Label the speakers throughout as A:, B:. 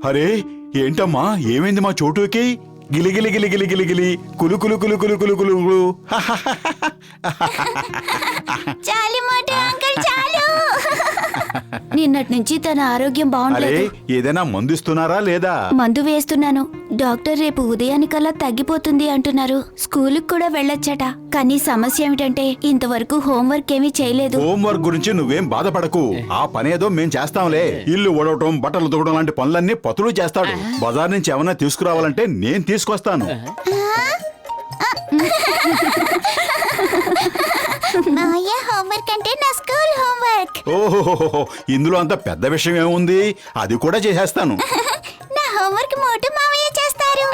A: అరే ఏంటమ్మా, ఏమైంది మా చోటుకి? గిలిగిలి గిలిగిలి గిలిగిలి కులు కులు కులు కులు కులు కులు కులు.
B: చాలు మోటు అంకుల్, చాలు. నిన్నటి నుంచి తన ఆరోగ్యం
A: అరే
B: బాగుండలేదు.
A: ఏదైనా మందిస్తున్నారా లేదా?
B: మందు వేస్తున్నాను. డాక్టర్ రేపు ఉదయానికల్లా తగ్గిపోతుంది అంటున్నారు. స్కూలుకి కూడా వెళ్ళొచ్చట. కానీ సమస్య ఏమిటంటే ఇంతవరకు హోంవర్క్ ఏమీ చేయలేదు.
A: హోంవర్క్ గురించి నువ్వేం బాధపడకు, ఆ పనేదో మేం చేస్తాంలే. ఇల్లు ఓడవటం, బట్టలు తుడవడం లాంటి పనులన్నీ పతులు చేస్తాడు. బజార్ నుంచి ఏమన్నా తీసుకురావాలంటే నేను తీసుకొస్తాను.
B: మాయ హోంవర్క్ అంటే నా స్కూల్ హోంవర్క్.
A: ఓహో, ఇందులో అంత పెద్ద విషయం ఏముంది, అది కూడా చేసేస్తాను.
B: నా హోంవర్క్ మోటు మావయ్య చేస్తారు.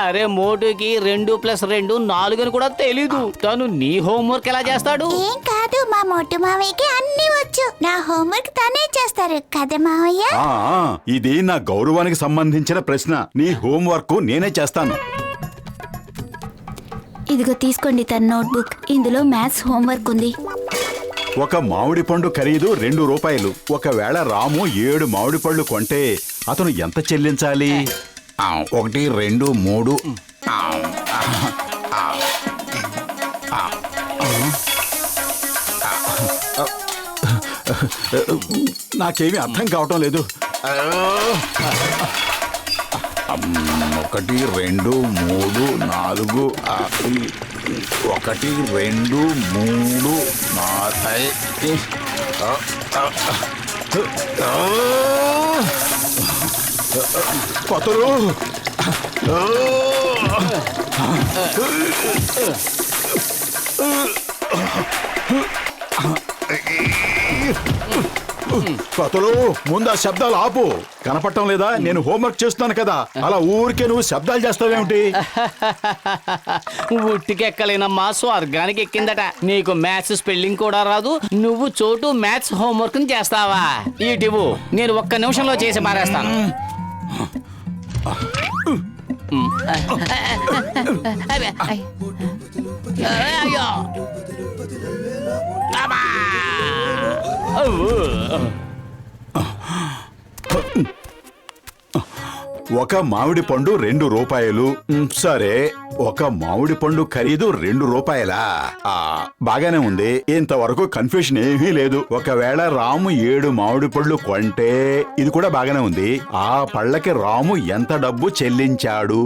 C: అరే మోటుకి 2+2 4 అని కూడా తెలీదు. తను నీ హోంవర్క్ ఎలా చేస్తాడు?
B: ఏం కాదు, మా మోటు మావయ్యకి అన్ని వచ్చు. నా హోంవర్క్ తనే చేస్తారు కదా మావయ్య.
A: ఇది నా గౌరవానికి సంబంధించిన ప్రశ్న. నీ హోంవర్క్ నేనే చేస్తాను.
B: ఇదిగో తీసుకోండి తన నోట్బుక్. ఇందులో మ్యాథ్స్ హోంవర్క్ ఉంది.
A: ఒక మామిడి పండు ఖరీదు 2 రూపాయలు. ఒకవేళ రాము 7 మామిడి పళ్ళు కొంటే అతను ఎంత చెల్లించాలి? 1 2 3. నాకేమీ అర్థం కావటం లేదు. 1 2 3 4 1 2 3 4 పతులు. పతులు, ముందు ఆ శబ్దాలు ఆపు. కనపడటం లేదా? నేను హోంవర్క్ చేస్తున్నాను కదా, అలా ఊరికే నువ్వు శబ్దాలు చేస్తావేమిటి?
C: ఉట్టికెక్కలేనమ్మా, స్వర్గానికి ఎక్కిందట. నీకు మ్యాథ్స్ స్పెల్లింగ్ కూడా రాదు, నువ్వు చోటు మ్యాథ్స్ హోంవర్క్ చేస్తావా? ఇటివు, నేను 1 నిమిషంలో చేసి మారేస్తాను. అయ్యో,
A: ఒక మామిడి పండు 2 రూపాయలు. సరే, ఒక మామిడి పండు ఖరీదు 2 రూపాయలా? బాగానే ఉంది, ఇంతవరకు కన్ఫ్యూషన్ ఏమీ లేదు. ఒకవేళ రాము 7 మామిడి పళ్ళు కొంటే, ఇది కూడా బాగానే ఉంది. ఆ పళ్ళకి రాము ఎంత డబ్బు చెల్లించాడు?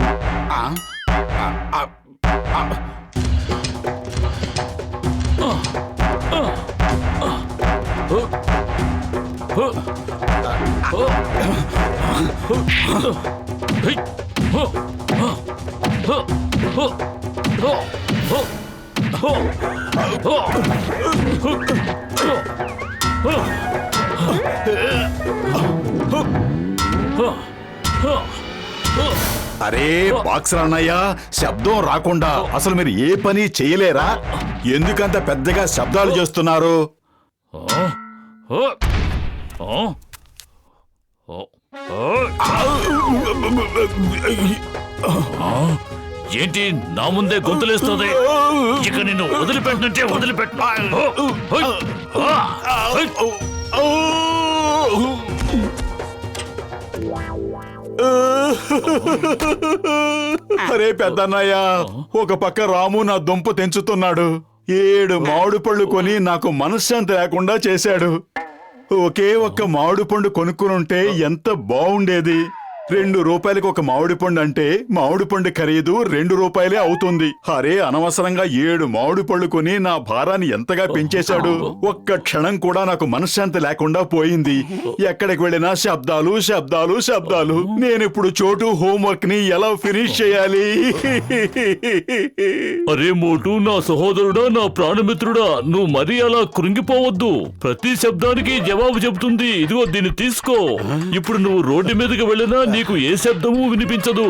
A: అరే బాక్సర్ అన్నయ్య, శబ్దం రాకుండా అసలు మీరు ఏ పని చేయలేరా? ఎందుకంత పెద్దగా శబ్దాలు చేస్తున్నారు?
D: ఏంటి నా ముందే గొంతులేస్తుంది? ఇక నిన్ను వదిలిపెట్టినంటే వదిలిపెట్టిన.
A: అరే పెద్దన్నయ్య, ఒక పక్క రాము నా దుంప తెంచుతున్నాడు. 7 మామిడి పళ్ళు కొని నాకు మనశ్శాంతి లేకుండా చేశాడు. ఒకే ఒక్క మామిడి పండు కొనుక్కునుంటే ఎంత బాగుండేది. 2 రూపాయలకి ఒక మామిడి పండు అంటే మామిడి పండు ఖరీదు 2 రూపాయలే అవుతుంది. అరే అనవసరంగా 7 మామిడి పళ్ళు కొని నా భారాన్ని ఎంతగా పెంచేశాడు. ఒక్క క్షణం కూడా నాకు మనశ్శాంతి లేకుండా పోయింది. ఎక్కడికి వెళ్ళినా శబ్దాలు శబ్దాలు శబ్దాలు. నేనిప్పుడు చోటు హోంవర్క్ ని ఎలా ఫినిష్ చేయాలి?
D: అరే మోటు, నా సహోదరుడా, నా ప్రాణమిత్రుడా, నువ్వు మరీ అలా కృంగిపోవద్దు. ప్రతి శబ్దానికి జవాబు చెబుతుంది. ఇదిగో దీన్ని తీసుకో. ఇప్పుడు నువ్వు రోడ్డు మీదకి వెళ్ళినా నీకు ఏ శబ్దము వినిపించదు.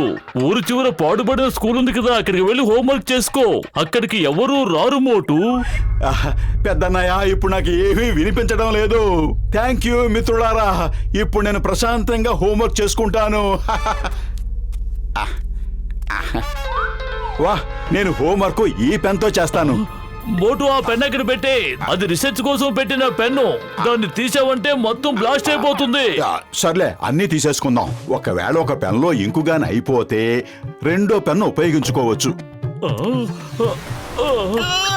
D: ఊరు చివర పాడుబడిన స్కూల్ ఉంది కదా, అక్కడికి వెళ్ళి హోంవర్క్ చేసుకో. అక్కడికి ఎవరూ రారు మోటు.
A: పెద్దన్నయ్య, ఇప్పుడు నాకు ఏమీ వినిపించడం లేదు. థ్యాంక్ యూ మిత్రులారా. ఇప్పుడు నేను ప్రశాంతంగా హోంవర్క్ చేసుకుంటాను. వా, నేను హోంవర్క్ ఈ పెన్తో చేస్తాను.
D: మోటు ఆ పెన్ అక్కడ పెట్టే, అది రిసెర్చ్ కోసం పెట్టిన పెన్ను. దాన్ని తీసావంటే మొత్తం బ్లాస్ట్ అయిపోతుంది.
A: సర్లే, అన్నీ తీసేసుకుందాం. ఒకవేళ ఒక పెన్లో ఇంకుగాని అయిపోతే రెండో పెన్ను ఉపయోగించుకోవచ్చు.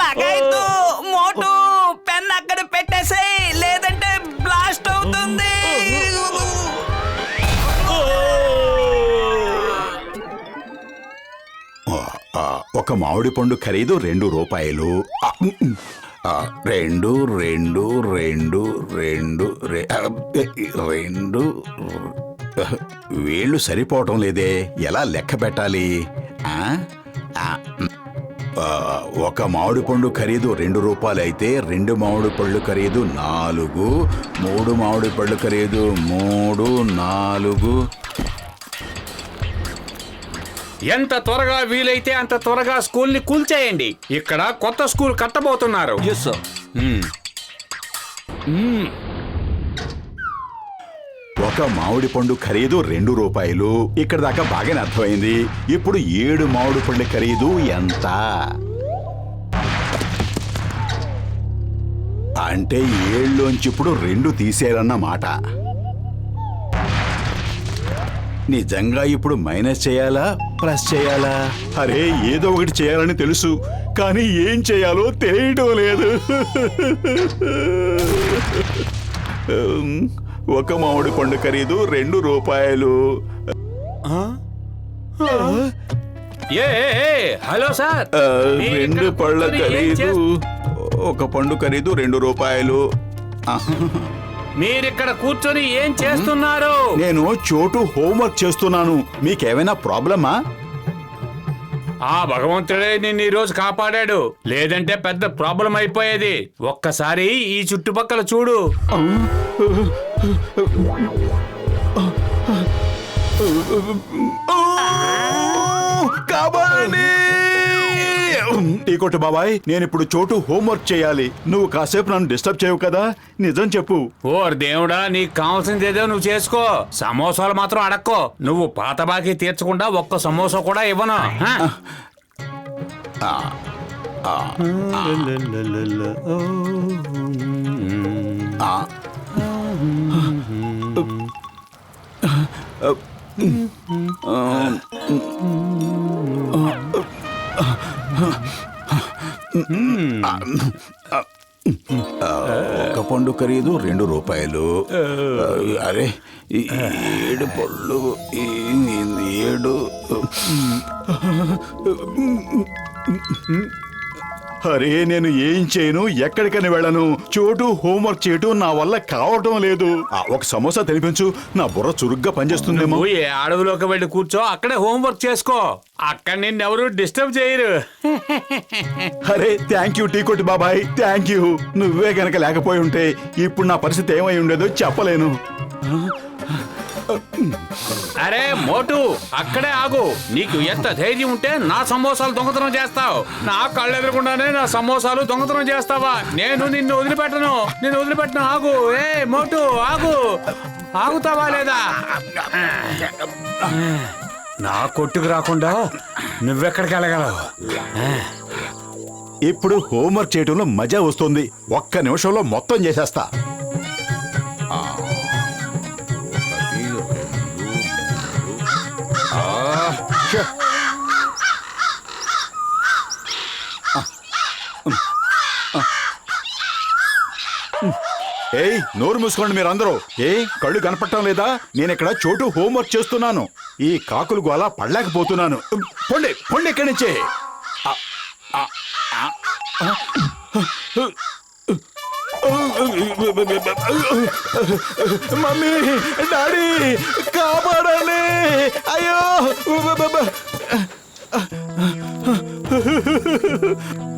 E: లగాయతు మోటు పెన్ అక్కడ పెట్టేసేయ్, లేదంటే బ్లాస్ట్ అవుతుంది.
A: ఒక మామిడి పండు ఖరీదు 2 రూపాయలు. 2 2 2 2 2 వేళ్ళు సరిపోవటం లేదే, ఎలా లెక్క పెట్టాలి? ఒక మామిడి పండు ఖరీదు 2 రూపాయలు అయితే 2 మామిడి పళ్ళు ఖరీదు 4, 3 మామిడి పళ్ళు ఖరీదు 3, 4.
F: ఎంత త్వరగా వీలైతే అంత త్వరగా స్కూల్ ని కూల్చేయండి. ఇక్కడ కొత్త స్కూల్ కట్టబోతున్నారు.
A: ఒక మామిడి పండు ఖరీదు 2 రూపాయలు. ఇక్కడ దాకా బాగానే అర్థమైంది. ఇప్పుడు 7 మామిడి పళ్ళ ఖరీదు ఎంత? అంటే 7లోంచి ఇప్పుడు 2 తీసేయాలన్నమాట. నిజంగా ఇప్పుడు మైనస్ చేయాలా, ప్లస్ చేయాలా? అరే, ఏదో ఒకటి చేయాలని తెలుసు, కానీ ఏం చేయాలో తెలియడం లేదు. ఒక మామిడి పండు ఖరీదు 2 రూపాయలు.
F: హలో సార్,
A: 2 పళ్ళ ఖరీదు, ఒక పండు ఖరీదు 2 రూపాయలు.
F: మీరిక్కడ కూర్చొని ఏం చేస్తున్నారు?
A: నేను చోటు హోంవర్క్ చేస్తున్నాను. మీకేమైనా ప్రాబ్లమా?
F: ఆ భగవంతుడే నిన్ను ఈ రోజు కాపాడాడు, లేదంటే పెద్ద ప్రాబ్లం అయిపోయేది. ఒక్కసారి ఈ చుట్టుపక్కల చూడు.
A: కాపాడండి! టీకొట్టు బాబాయ్, నేను ఇప్పుడు చోటు హోంవర్క్ చేయాలి. నువ్వు కాసేపు నన్ను డిస్టర్బ్ చేయవు కదా? నిజం చెప్పు.
F: ఓర్ దేవుడా, నీకు కావాల్సిందేదో నువ్వు చేసుకో. సమోసాలు మాత్రం అడక్కో. నువ్వు పాత బాకీ తీర్చకుండా ఒక్క సమోసా కూడా ఇవ్వను.
A: ఒక పండు ఖరీదు 2 రూపాయలు. అరే, 7 పళ్ళు 7. అరే, నేను ఏం చేయను, ఎక్కడికని వెళ్ళను. చోటు హోంవర్క్ చేయటం నా వల్ల కావటం లేదు. ఒక సమోసా తినిపించు, నా బుర్ర చురుగ్గా పనిచేస్తుందేమో.
F: నువ్వు ఏ అడవిలోకి వెళ్ళి కూర్చో, అక్కడే హోంవర్క్ చేసుకో. అక్కడ నిన్నెవరు డిస్టర్బ్ చేయరు.
A: అరే, థ్యాంక్ యూ టీకొట్టి బాబాయ్, థ్యాంక్ యూ. నువ్వే గనక లేకపోయి ఉంటే ఇప్పుడు నా పరిస్థితి ఏమై ఉండేదో చెప్పలేను.
F: అరే మోటు, అక్కడే ఆగు. నీకు ఎంత ధైర్యం ఉంటే నా సమోసాలు దొంగతనం చేస్తావు? నా కళ్ళు ఎదురకుండానే నా సమోసాలు దొంగతనం చేస్తావా? నేను నిన్ను వదిలిపెట్టను. ఆగు. ఏ మోటు, ఆగు. ఆగుతావా లేదా? నా కొట్టుకు రాకుండా నువ్వెక్కడికి వెళ్ళగలవు?
A: ఇప్పుడు హోంవర్క్ చేయటంలో మజా వస్తుంది. ఒక్క నిమిషంలో మొత్తం చేసేస్తా. ఏయ్, నోరు మూసుకోండి మీరందరూ. కళ్ళు కనపడటం లేదా? నేనిక్కడ చోటు హోంవర్క్ చేస్తున్నాను. ఈ కాకులు గోలా పడలేకపోతున్నాను. పొండి ఇక్కడి నుంచే. మమ్మీ, డాడీ, కాపాడాలి. అయ్యో,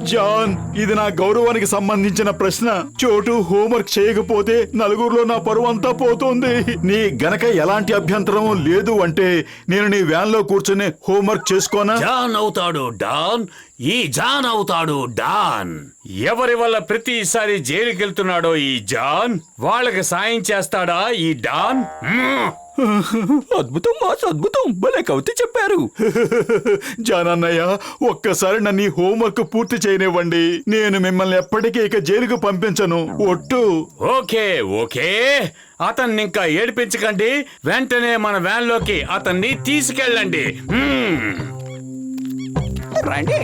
A: జాన్, ఇది నా గౌరవానికి సంబంధించిన ప్రశ్న. చోటు హోంవర్క్ చేయకపోతే నలుగురిలో నా పరువు అంతా పోతుంది. నీ గనక ఎలాంటి అభ్యంతరం లేదు అంటే నేను నీ వ్యాన్ లో కూర్చొని హోంవర్క్ చేసుకోనా?
F: జాన్ అవుతాడు డాన్. ఈ జాన్ అవుతాడు డాన్. ఎవరి వల్ల ప్రతిసారి జైలుకి వెళ్తున్నాడో ఈ జాన్, వాళ్ళకి సాయం చేస్తాడా ఈ డాన్?
G: అద్భుతం మాస్, అద్భుతం. భలే కవిత చెప్పారు.
A: జానన్నయ్య, ఒక్కసారి నన్ను ఈ హోంవర్క్ పూర్తి చేయనివ్వండి. నేను మిమ్మల్ని ఎప్పటికీ ఇక జైలుకు పంపించను. ఒట్టు.
F: ఓకే ఓకే, అతన్ని ఇంకా ఏడిపించకండి. వెంటనే మన వ్యాన్ లోకి అతన్ని తీసుకెళ్ళండి.
E: రండి.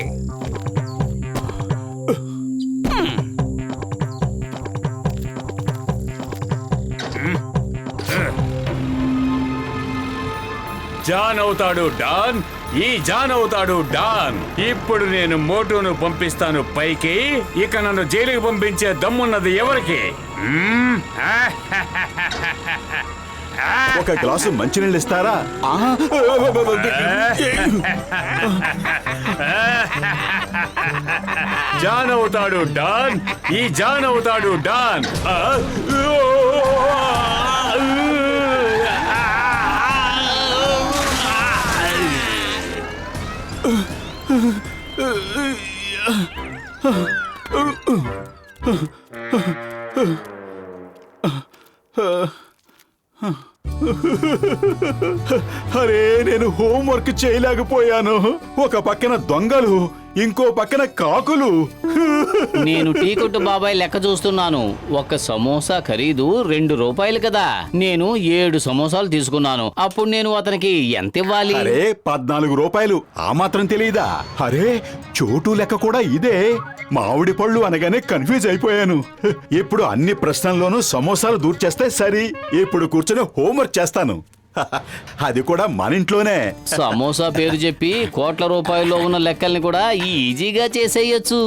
F: జాన్ అవుతాడు డాన్, ఈ జాన్ అవుతాడు డాన్. ఇప్పుడు నేను మోటును పంపిస్తాను పైకి. ఇక నన్ను జైలుకి పంపించే దమ్మున్నది ఎవరికి?
A: ఒక గ్లాసు మంచినీళ్ళు ఇస్తారా?
F: జాన్ అవుతాడు డాన్, ఈ జాన్ అవుతాడు డాన్.
A: అరే, నేను హోంవర్క్ చేయలేకపోయాను. ఒక పక్కన దొంగలు, ఇంకో పక్కన కాకులు.
C: నేను టీ కొట్టు బాబాయ్ లెక్క చూస్తున్నాను. ఒక సమోసా ఖరీదు 2 రూపాయలు కదా. నేను 7 సమోసాలు తీసుకున్నాను. అప్పుడు నేను అతనికి ఎంత ఇవ్వాలి?
A: అరే, 14 రూపాయలు. ఆ మాత్రం తెలియదా? అరే, చోటు లెక్క కూడా ఇదే. మామిడి పళ్ళు అనగానే కన్ఫ్యూజ్ అయిపోయాను. ఇప్పుడు అన్ని ప్రశ్నల్లోనూ సమోసాలు దూర్చేస్తే సరి. ఇప్పుడు కూర్చొని హోంవర్క్ చేస్తాను. అది కూడా మన ఇంట్లోనే.
C: సమోసా పేరు చెప్పి కోట్ల రూపాయల్లో ఉన్న లెక్కల్ని కూడా ఈజీగా చేసేయచ్చు.